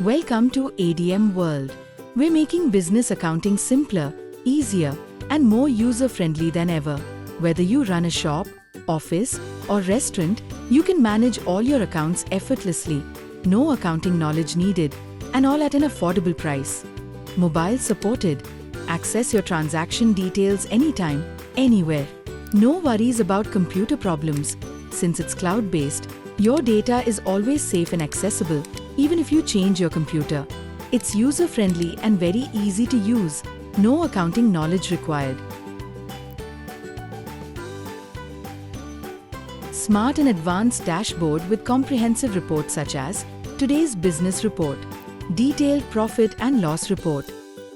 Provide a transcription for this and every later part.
Welcome to ADM World. We're making business accounting simpler, easier, and more user-friendly than ever. Whether you run a shop, office, or restaurant, you can manage all your accounts effortlessly. No accounting knowledge needed, and all at an affordable price. Mobile supported. Access your transaction details anytime, anywhere. No worries about computer problems. Since it's cloud-based, your data is always safe and accessible, even if you change your computer. It's user-friendly and very easy to use. No accounting knowledge required. Smart and advanced dashboard with comprehensive reports such as today's business report, detailed profit and loss report,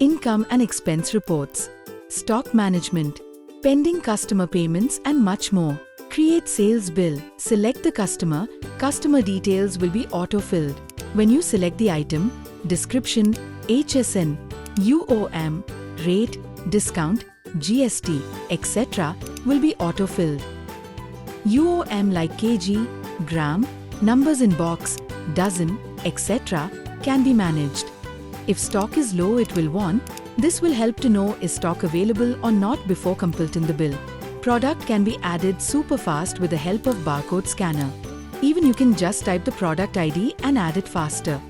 income and expense reports, stock management, pending customer payments and much more. Create sales bill. Select the customer. Customer details will be auto-filled. When you select the item, description, HSN, UOM, rate, discount, GST, etc. will be auto-filled. UOM like kg, gram, numbers in box, dozen, etc. can be managed. If stock is low, it will want. This will help to know is stock available or not before completing the bill. Product can be added super fast with the help of barcode scanner. Even you can just type the product ID and add it faster.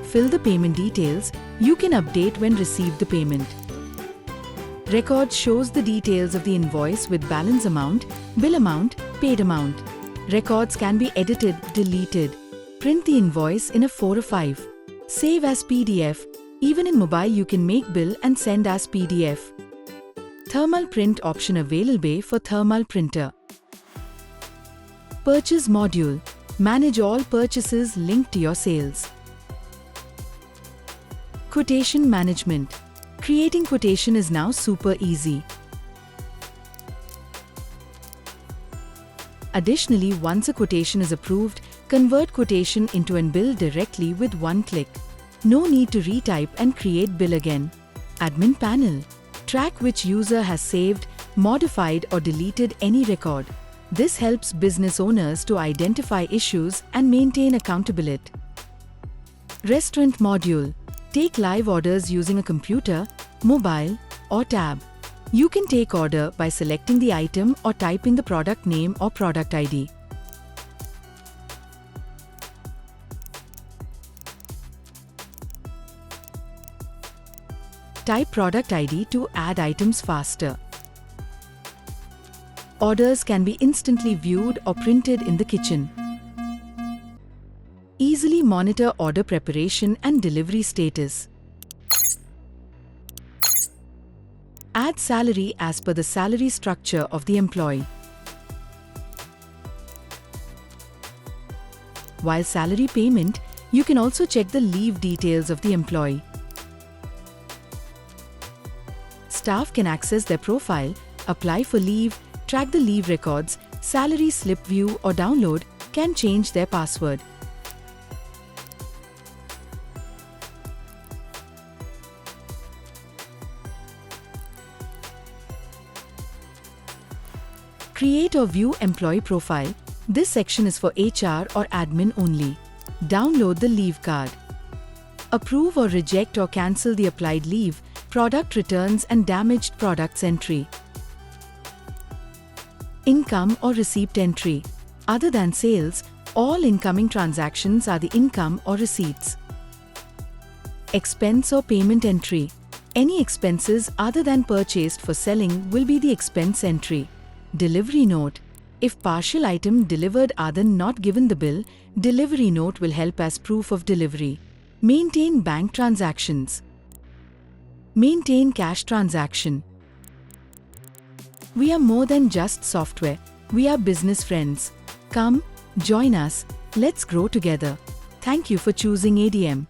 Fill the payment details. You can update when received the payment. Record shows the details of the invoice with balance amount, bill amount, paid amount. Records can be edited, deleted. Print the invoice in a 4 or 5. Save as PDF. Even in mobile you can make bill and send as PDF. Thermal print option available for thermal printer. Purchase module. Manage all purchases linked to your sales. Quotation management. Creating quotation is now super easy. Additionally, once a quotation is approved, convert quotation into an bill directly with one click. No need to retype and create bill again. Admin panel. Track which user has saved, modified or deleted any record. This helps business owners to identify issues and maintain accountability. Restaurant module. Take live orders using a computer, mobile or tab. You can take order by selecting the item or typing the product name or product ID. Type product ID to add items faster. Orders can be instantly viewed or printed in the kitchen. Easily monitor order preparation and delivery status. Add salary as per the salary structure of the employee. While salary payment, you can also check the leave details of the employee. Staff can access their profile, apply for leave, track the leave records, salary slip view or download, can change their password. Create or view employee profile. This section is for HR or admin only. Download the leave card. Approve or reject or cancel the applied leave, product returns and damaged products entry. Income or receipt entry. Other than sales, all incoming transactions are the income or receipts. Expense or payment entry. Any expenses other than purchased for selling will be the expense entry. Delivery note. If partial item delivered are then not given the bill, delivery note will help as proof of delivery. Maintain bank transactions. Maintain cash transaction. We are more than just software. We are business friends. Come, join us. Let's grow together. Thank you for choosing ADM.